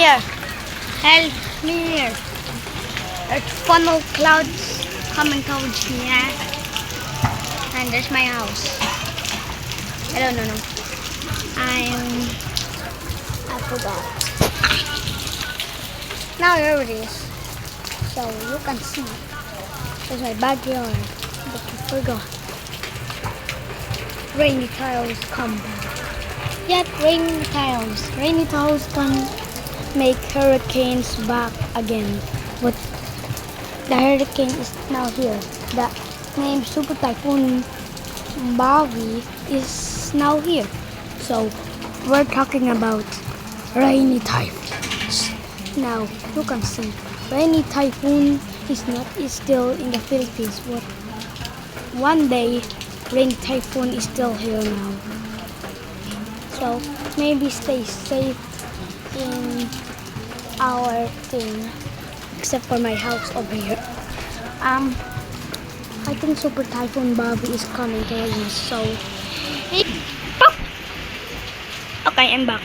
here. Help me here. There's funnel clouds coming towards me. And there's my house. I don't know. I forgot. Now here it is. So you can see. There's my backyard. But you forgot. Rainy tiles come back. Yet rainy tiles. Rainy tiles can make hurricanes back again. But the hurricane is now here. The name Super Typhoon Bobby is now here. So we're talking about rainy typhoons. Now you can see rainy typhoon is still in the Philippines, but one day rainy typhoon is still here now. So maybe stay safe in our thing, except for my house over here. I think Super Typhoon Bobby is coming towards us. So, okay, I'm back.